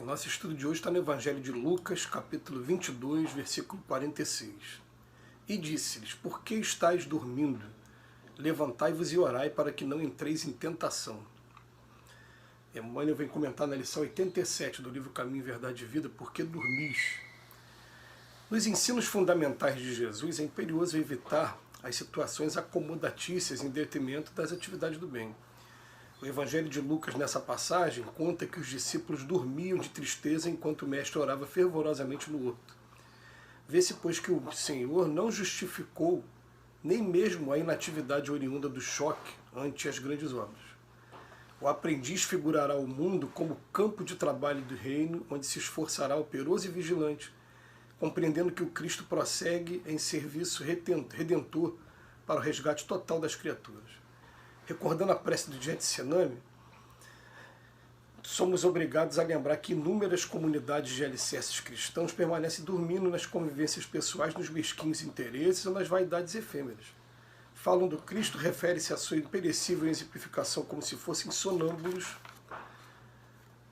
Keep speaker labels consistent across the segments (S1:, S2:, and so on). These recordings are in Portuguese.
S1: Nosso estudo de hoje está no Evangelho de Lucas, capítulo 22, versículo 46. E disse-lhes: Por que estáis dormindo? Levantai-vos e orai para que não entreis em tentação. Emmanuel vem comentar na lição 87 do livro Caminho, Verdade e Vida: Por que dormis? Nos ensinos fundamentais de Jesus é imperioso evitar as situações acomodatícias em detrimento das atividades do bem. O Evangelho de Lucas, nessa passagem, conta que os discípulos dormiam de tristeza enquanto o mestre orava fervorosamente no horto. Vê-se, pois, que o Senhor não justificou nem mesmo a inatividade oriunda do choque ante as grandes obras. O aprendiz figurará o mundo como campo de trabalho do reino, onde se esforçará operoso e vigilante, compreendendo que o Cristo prossegue em serviço redentor para o resgate total das criaturas. Recordando a prece do Getsemane, somos obrigados a lembrar que inúmeras comunidades de alicerces cristãos permanecem dormindo nas convivências pessoais, nos mesquinhos interesses ou nas vaidades efêmeras. Falam do Cristo, refere-se à sua imperecível exemplificação como se fossem sonâmbulos,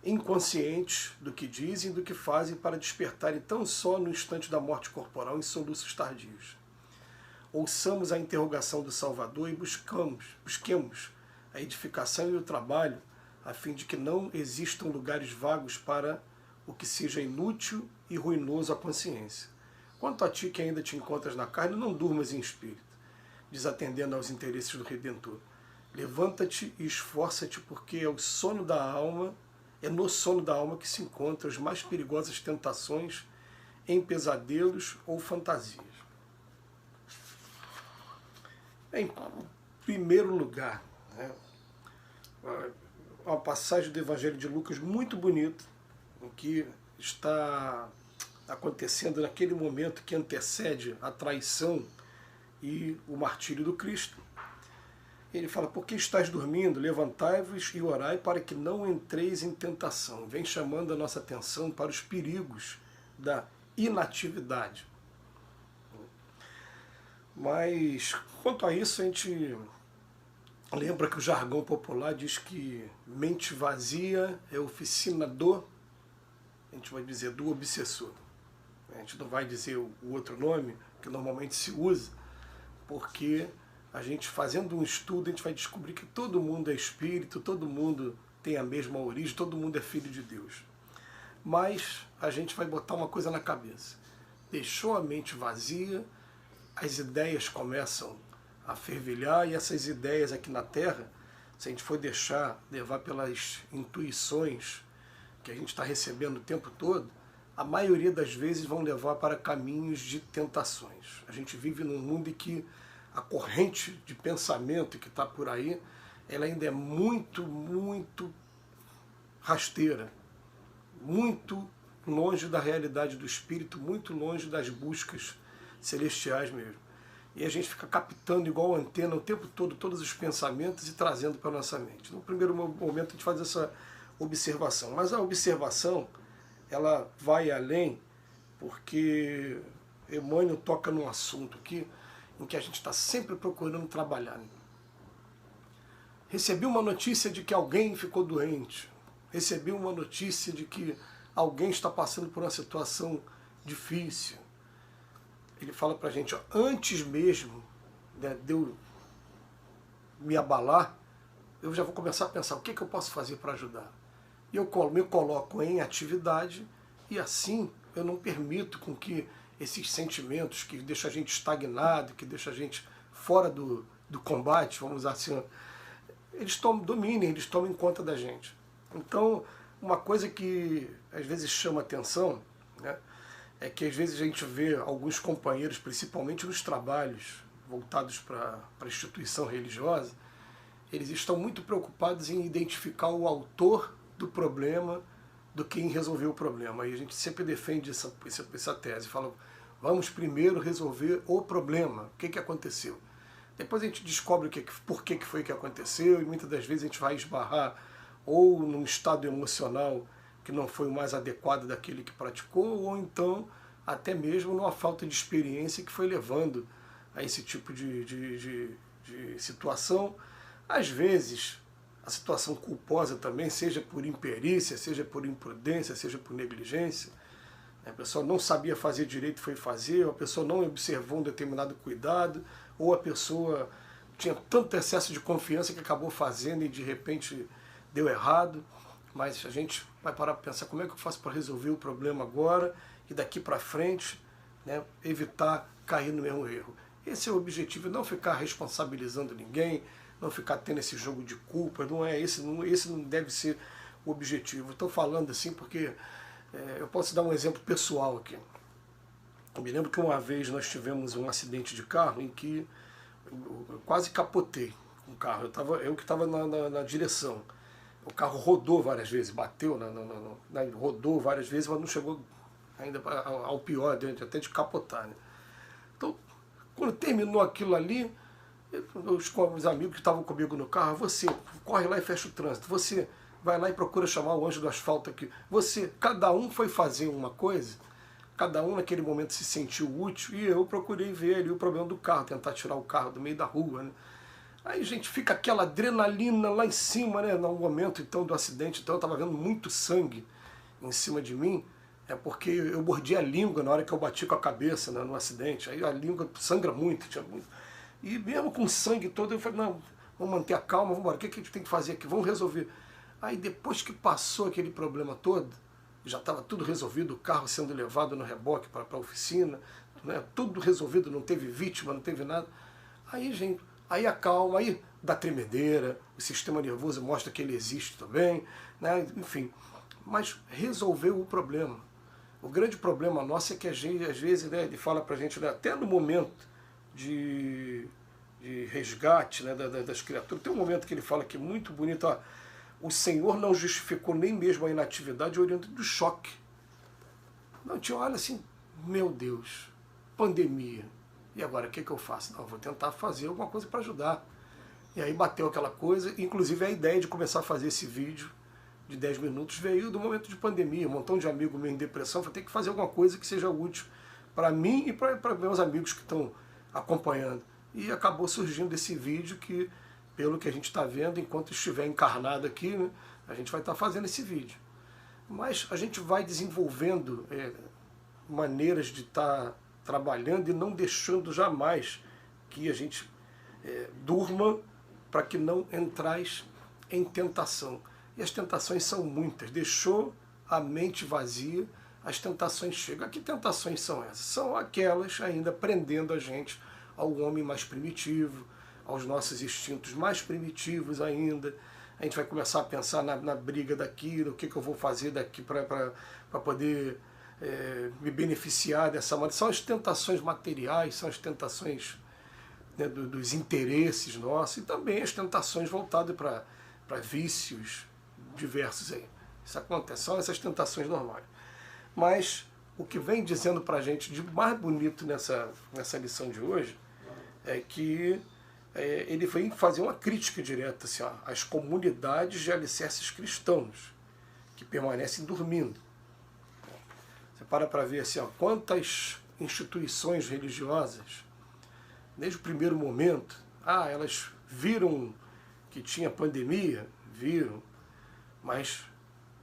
S1: inconscientes do que dizem e do que fazem para despertarem tão só no instante da morte corporal em soluços tardios. Ouçamos a interrogação do Salvador e busquemos a edificação e o trabalho, a fim de que não existam lugares vagos para o que seja inútil e ruinoso à consciência. Quanto a ti que ainda te encontras na carne, não durmas em espírito, desatendendo aos interesses do Redentor. Levanta-te e esforça-te, porque é no sono da alma que se encontram as mais perigosas tentações em pesadelos ou fantasias. Em primeiro lugar, uma passagem do Evangelho de Lucas muito bonita, em que está acontecendo naquele momento que antecede a traição e o martírio do Cristo. Ele fala: Por que estás dormindo? Levantai-vos e orai para que não entreis em tentação. Vem chamando a nossa atenção para os perigos da inatividade. Mas, quanto a isso, a gente lembra que o jargão popular diz que mente vazia é oficina a gente vai dizer, do obsessor. A gente não vai dizer o outro nome que normalmente se usa, porque a gente, fazendo um estudo, a gente vai descobrir que todo mundo é espírito, todo mundo tem a mesma origem, todo mundo é filho de Deus. Mas a gente vai botar uma coisa na cabeça: deixou a mente vazia, as ideias começam a fervilhar, e essas ideias aqui na Terra, se a gente for deixar levar pelas intuições que a gente está recebendo o tempo todo, a maioria das vezes vão levar para caminhos de tentações. A gente vive num mundo em que a corrente de pensamento que está por aí, ela ainda é muito, muito rasteira, muito longe da realidade do espírito, muito longe das buscas celestiais mesmo. E a gente fica captando igual antena o tempo todo todos os pensamentos e trazendo para a nossa mente. No primeiro momento a gente faz essa observação, mas a observação ela vai além, porque Emmanuel toca num assunto aqui em que a gente está sempre procurando trabalhar. Recebi uma notícia de que alguém ficou doente, recebi uma notícia de que alguém está passando por uma situação difícil. Ele fala para a gente, antes mesmo de eu me abalar, eu já vou começar a pensar o que eu posso fazer para ajudar. E eu me coloco em atividade, e assim eu não permito com que esses sentimentos que deixam a gente estagnado, que deixam a gente fora do combate, vamos usar assim, eles dominem, eles tomem conta da gente. Então, uma coisa que às vezes chama atenção, né, é que às vezes a gente vê alguns companheiros, principalmente nos trabalhos voltados para a instituição religiosa, eles estão muito preocupados em identificar o autor do problema do que em resolver o problema. E a gente sempre defende essa tese, fala: vamos primeiro resolver o problema, o que aconteceu. Depois a gente descobre por que foi que aconteceu, e muitas das vezes a gente vai esbarrar ou num estado emocional que não foi o mais adequado daquele que praticou, ou então até mesmo numa falta de experiência que foi levando a esse tipo de situação. Às vezes a situação culposa também, seja por imperícia, seja por imprudência, seja por negligência. A pessoa não sabia fazer direito, foi fazer, ou a pessoa não observou um determinado cuidado, ou a pessoa tinha tanto excesso de confiança que acabou fazendo e de repente deu errado. Mas a gente vai parar para pensar como é que eu faço para resolver o problema agora e daqui para frente, né, evitar cair no mesmo erro. Esse é o objetivo, não ficar responsabilizando ninguém, não ficar tendo esse jogo de culpa, não é esse não deve ser o objetivo. Estou falando assim porque eu posso dar um exemplo pessoal aqui. Eu me lembro que uma vez nós tivemos um acidente de carro em que eu quase capotei com o carro. Eu que estava na direção. O carro rodou várias vezes, bateu, rodou várias vezes, mas não chegou ainda ao pior, até de capotar. Né? Então, quando terminou aquilo ali, os amigos que estavam comigo no carro, você corre lá e fecha o trânsito, você vai lá e procura chamar o anjo do asfalto aqui. Cada um foi fazer uma coisa, cada um naquele momento se sentiu útil, e eu procurei ver ali o problema do carro, tentar tirar o carro do meio da rua. Né? Aí, gente, fica aquela adrenalina lá em cima, né, no momento então do acidente. Então eu estava vendo muito sangue em cima de mim, porque eu mordi a língua na hora que eu bati com a cabeça, né, no acidente. Aí a língua sangra muito, tinha muito. E mesmo com sangue todo, eu falei, não, vamos manter a calma, vamos embora, o que a gente tem que fazer aqui? Vamos resolver. Aí depois que passou aquele problema todo, já estava tudo resolvido, o carro sendo levado no reboque para a oficina, né, tudo resolvido, não teve vítima, não teve nada. Aí, gente, aí acalma, aí dá tremedeira, o sistema nervoso mostra que ele existe também, né, enfim. Mas resolveu o problema. O grande problema nosso é que a gente, às vezes, né, ele fala para a gente, né, até no momento de resgate, né, das criaturas, tem um momento que ele fala que é muito bonito, ó, o Senhor não justificou nem mesmo a inatividade oriunda do choque. Não, tio, olha assim, meu Deus, pandemia, e agora o que eu faço? Não, eu vou tentar fazer alguma coisa para ajudar. E aí bateu aquela coisa, inclusive a ideia de começar a fazer esse vídeo de 10 minutos veio do momento de pandemia, um montão de amigos meio em depressão, falei, tem que fazer alguma coisa que seja útil para mim e para meus amigos que estão acompanhando. E acabou surgindo esse vídeo que, pelo que a gente está vendo, enquanto estiver encarnado aqui, né, a gente vai estar fazendo esse vídeo. Mas a gente vai desenvolvendo maneiras de estar trabalhando e não deixando jamais que a gente durma para que não entrais em tentação. E as tentações são muitas. Deixou a mente vazia, as tentações chegam. Que tentações são essas? São aquelas ainda prendendo a gente ao homem mais primitivo, aos nossos instintos mais primitivos ainda. A gente vai começar a pensar na briga daquilo, o que eu vou fazer daqui para poder me beneficiar dessa maneira. São as tentações materiais, são as tentações, né, dos interesses nossos, e também as tentações voltadas para vícios diversos aí. Isso acontece, são essas tentações normais. Mas o que vem dizendo para a gente de mais bonito nessa lição de hoje é que ele vem fazer uma crítica direta assim, ó, às comunidades de alicerces cristãos que permanecem dormindo. Você para ver assim, ó, quantas instituições religiosas, desde o primeiro momento, elas viram que tinha pandemia, viram, mas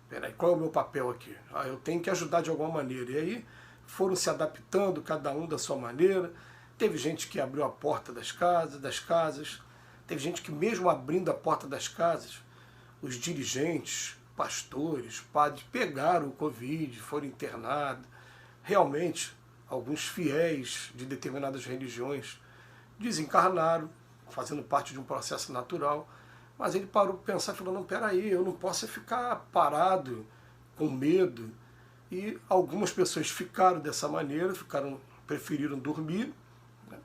S1: peraí, qual é o meu papel aqui? Eu tenho que ajudar de alguma maneira. E aí foram se adaptando, cada um da sua maneira. Teve gente que abriu a porta das casas, teve gente que mesmo abrindo a porta das casas, os dirigentes, pastores, padres, pegaram o Covid, foram internados. Realmente, alguns fiéis de determinadas religiões desencarnaram, fazendo parte de um processo natural. Mas ele parou para pensar e falou, não, peraí, eu não posso ficar parado, com medo. E algumas pessoas ficaram dessa maneira, preferiram dormir, né?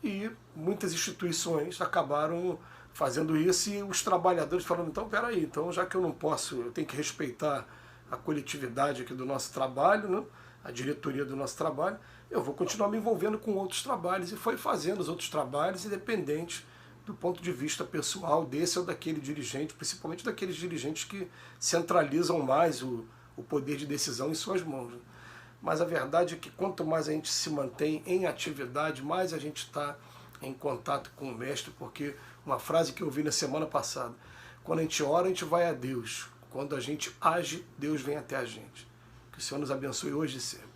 S1: E muitas instituições acabaram fazendo isso, e os trabalhadores falando, então peraí, então já que eu não posso, eu tenho que respeitar a coletividade aqui do nosso trabalho, né? A diretoria do nosso trabalho, eu vou continuar me envolvendo com outros trabalhos, e foi fazendo os outros trabalhos, independente do ponto de vista pessoal desse ou daquele dirigente, principalmente daqueles dirigentes que centralizam mais o poder de decisão em suas mãos. Mas a verdade é que quanto mais a gente se mantém em atividade, mais a gente está em contato com o Mestre, porque uma frase que eu ouvi na semana passada, Quando a gente ora, a gente vai a Deus. Quando a gente age, Deus vem até a gente. Que o Senhor nos abençoe hoje e sempre.